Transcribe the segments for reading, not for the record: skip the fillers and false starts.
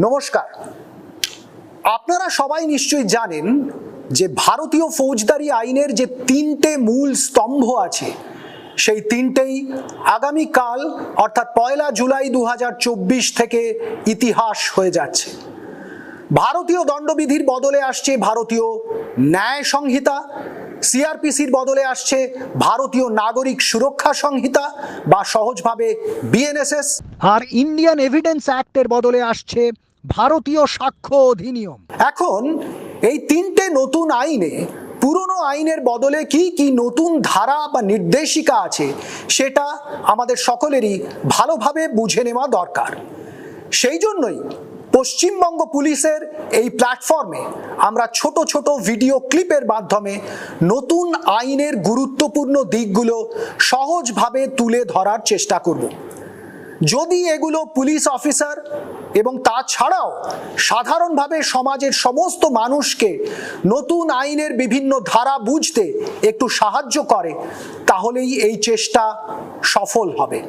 নমস্কার। আপনারা সবাই নিশ্চয়ই জানেন যে ভারতীয় ফৌজদারি আইনের যে তিনটে মূল স্তম্ভ আছে সেই তিনটেই আগামীকাল অর্থাৎ 1 জুলাই 2024 থেকে ইতিহাস হয়ে যাচ্ছে। ভারতীয় দণ্ডবিধির বদলে আসছে ভারতীয় ন্যায় সংহিতা, সিআরপিসির বদলে আসছে ভারতীয় নাগরিক সুরক্ষা সংহিতা বা সহজভাবে বিএনএসএস, আর ইন্ডিয়ান এভিডেন্স অ্যাক্টের বদলে আসছে ভারতীয় সাক্ষ্য অধিনিয়ম। এখন এই তিনটে নতুন আইনে পুরনো আইনের বদলে কি কি নতুন ধারা বা নির্দেশিকা আছে সেটা আমাদের সকলেরই ভালোভাবে বুঝে নেওয়া দরকার। সেই জন্যই পশ্চিমবঙ্গ পুলিশের এই প্ল্যাটফর্মে আমরা ছোট ছোট ভিডিও ক্লিপের মাধ্যমে নতুন আইনের গুরুত্বপূর্ণ দিকগুলো সহজভাবে তুলে ধরার চেষ্টা করব। যদি এগুলো পুলিশ অফিসার এবং তাছাড়াও সাধারণভাবে সমাজের সমস্ত মানুষকে নতুন আইনের বিভিন্ন ধারা বুঝতে একটু সাহায্য করে, তাহলেই এই চেষ্টা সফল হবে।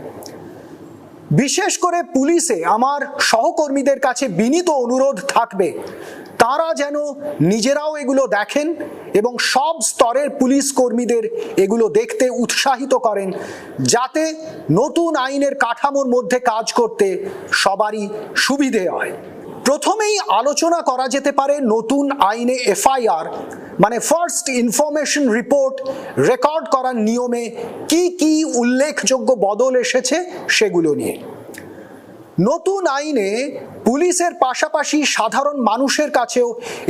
বিশেষ করে পুলিশে আমার সহকর্মীদের কাছে বিনীত অনুরোধ থাকবে তারা যেন নিজেরাও এগুলো দেখেন এবং সব স্তরের পুলিশ কর্মীদের এগুলো দেখতে উৎসাহিত করেন, যাতে নতুন আইনের কাঠামোর মধ্যে কাজ করতে সবারই সুবিধে হয়। প্রথমেই আলোচনা করা যেতে পারে নতুন আইনে এফআইআর মানে ফার্স্ট ইনফরমেশন রিপোর্ট রেকর্ড করার নিয়মে কি কি উল্লেখযোগ্য বদল এসেছে সেগুলো নিয়ে। নতুন আইনে পুলিশের পাশাপাশি সাধারণ মানুষের কাছেও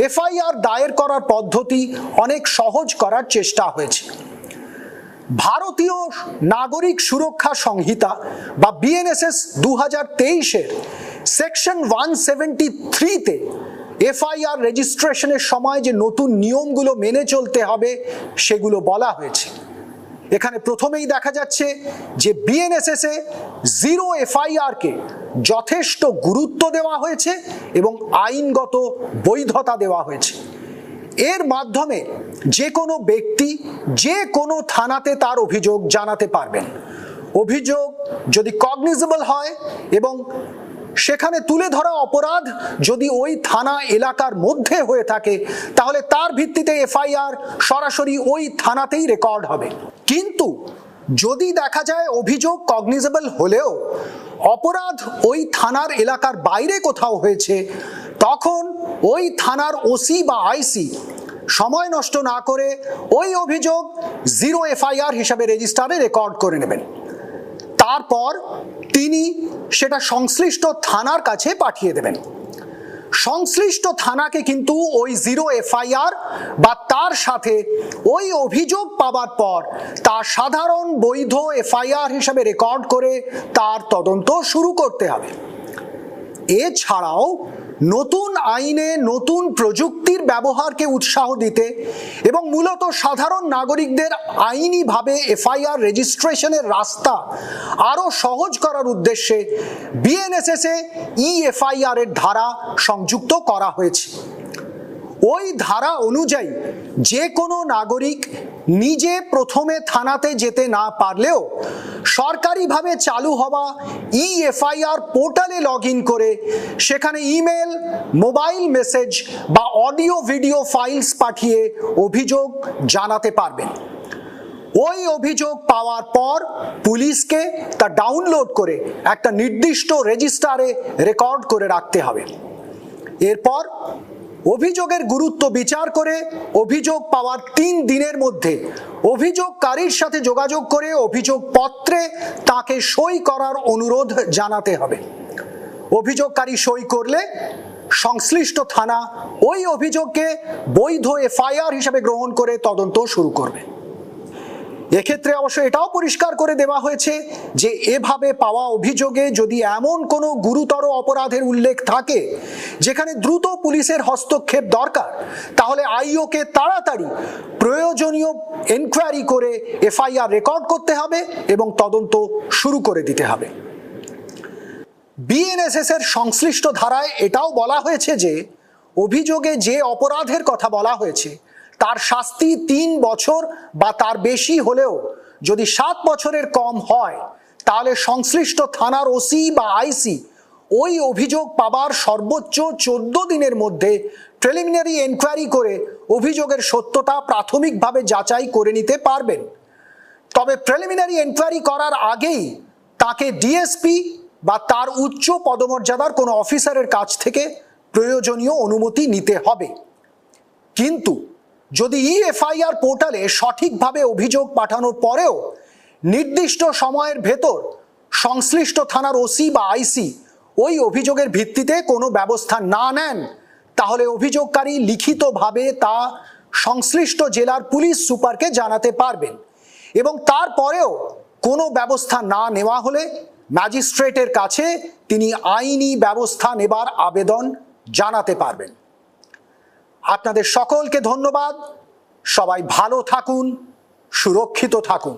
এফআইআর দায়ের করার পদ্ধতি অনেক সহজ করার চেষ্টা হয়েছে। ভারতীয় নাগরিক সুরক্ষা সংহিতা বা বিএনএসএস 2023-এর সেকশন 173-তে এফআইআর রেজিস্ট্রেশনের সময় যে নতুন নিয়মগুলো মেনে চলতে হবে সেগুলো বলা হয়েছে। এখানে প্রথমেই দেখা যাচ্ছে যে বিএনএসএস-এ জিরো এফআইআর-কে যথেষ্ট গুরুত্ব দেওয়া হয়েছে এবং আইনগত বৈধতা দেওয়া হয়েছে। এর মাধ্যমে যে কোনো ব্যক্তি যে কোনো থানাতে তার অভিযোগ জানাতে পারবেন। অভিযোগ যদি কগনিজেবল হয় এবং সেখানে তুলে ধরা অপরাধ যদি ওই থানা এলাকার মধ্যে হয়ে থাকে, তাহলে তার ভিত্তিতে এফআইআর সরাসরি ওই থানাতেই রেকর্ড হবে। কিন্তু যদি দেখা যায় অভিযোগ কগনিজেবল হলেও অপরাধ ওই থানার এলাকার বাইরে কোথাও হয়েছে, তখন ওই থানার ওসি বা আইসি সময় নষ্ট না করে ওই অভিযোগ জিরো এফআইআর হিসাবে রেজিস্টারে রেকর্ড করে নেবেন। তারপর তিনি সেটা সংশ্লিষ্ট থানার কাছে পাঠিয়ে দেবেন। সংশ্লিষ্ট থানাকে কিন্তু ওই জিরো এফআইআর বা তার সাথে ওই অভিযোগ পাওয়ার পর তা সাধারণ বৈধ এফআইআর হিসাবে রেকর্ড করে তার তদন্ত শুরু করতে হবে। এছাড়াও নতুন আইনে নতুন প্রযুক্তির ব্যবহারকে উৎসাহ দিতে এবং মূলত সাধারণ নাগরিকদের আইনিভাবে এফআইআর রেজিস্ট্রেশনের রাস্তা আরও সহজ করার উদ্দেশ্যে বিএনএসএস-এ ইএফআইআর এর ধারা সংযুক্ত করা হয়েছে। ওই ধারা অনুযায়ী যে কোনো নাগরিক নিজে প্রথমে থানাতে যেতে না পারলেও সরকারিভাবে চালু হওয়া ইএফআইআর পোর্টালে লগ ইন করে সেখানে ইমেল, মোবাইল মেসেজ বা অডিও ভিডিও ফাইলস পাঠিয়ে অভিযোগ জানাতে পারবেন। ওই অভিযোগ পাওয়ার পর পুলিশকে তা ডাউনলোড করে একটা নির্দিষ্ট রেজিস্টারে রেকর্ড করে রাখতে হবে। এরপর অভিযোগের গুরুত্ব বিচার করে অভিযোগ পাওয়ার 3 দিনের মধ্যে অভিযোগকারীর সাথে যোগাযোগ করে অভিযোগপত্রে তাকে সই করার অনুরোধ জানাতে হবে। অভিযোগকারী সই করলে সংশ্লিষ্ট থানা ওই অভিযোগকে বৈধ এফআইআর হিসেবে গ্রহণ করে তদন্ত শুরু করবে। এক্ষেত্রে অবশ্য এটাও পরিষ্কার করে দেওয়া হয়েছে যে এভাবে পাওয়া অভিযোগে যদি এমন কোনো গুরুতর অপরাধের উল্লেখ থাকে যেখানে দ্রুত পুলিশের হস্তক্ষেপ দরকার, তাহলে আইওকে তাড়াতাড়ি প্রয়োজনীয় এনকোয়ারি করে এফআইআর রেকর্ড করতে হবে এবং তদন্ত শুরু করে দিতে হবে। বিএনএসএস এর সংশ্লিষ্ট ধারায় এটাও বলা হয়েছে যে অভিযোগে যে অপরাধের কথা বলা হয়েছে তার শাস্তি 3 বছর বা তার বেশি হলেও যদি 7 বছরের কম হয়, তাহলে সংশ্লিষ্ট থানার ওসি বা আইসি ওই অভিযোগ পাবার সর্বোচ্চ 14 দিনের মধ্যে প্রিলিমিনারি এনকোয়ারি করে অভিযোগের সত্যতা প্রাথমিকভাবে যাচাই করে নিতে পারবেন। তবে প্রিলিমিনারি এনকোয়ারি করার আগেই তাকে ডিএসপি বা তার উচ্চ পদমর্যাদার কোনো অফিসারের কাছ থেকে প্রয়োজনীয় অনুমতি নিতে হবে। কিন্তু যদি ইএফআইআর পোর্টালে সঠিকভাবে অভিযোগ পাঠানোর পরেও নির্দিষ্ট সময়ের ভেতর সংশ্লিষ্ট থানার ওসি বা আইসি ওই অভিযোগের ভিত্তিতে কোনো ব্যবস্থা না নেন, তাহলে অভিযোগকারী লিখিতভাবে তা সংশ্লিষ্ট জেলার পুলিশ সুপারকে জানাতে পারবেন এবং তারপরেও কোনো ব্যবস্থা না নেওয়া হলে ম্যাজিস্ট্রেটের কাছে তিনি আইনি ব্যবস্থা নেবার আবেদন জানাতে পারবেন। আপনাদের সকলকে ধন্যবাদ। সবাই ভালো থাকুন, সুরক্ষিত থাকুন।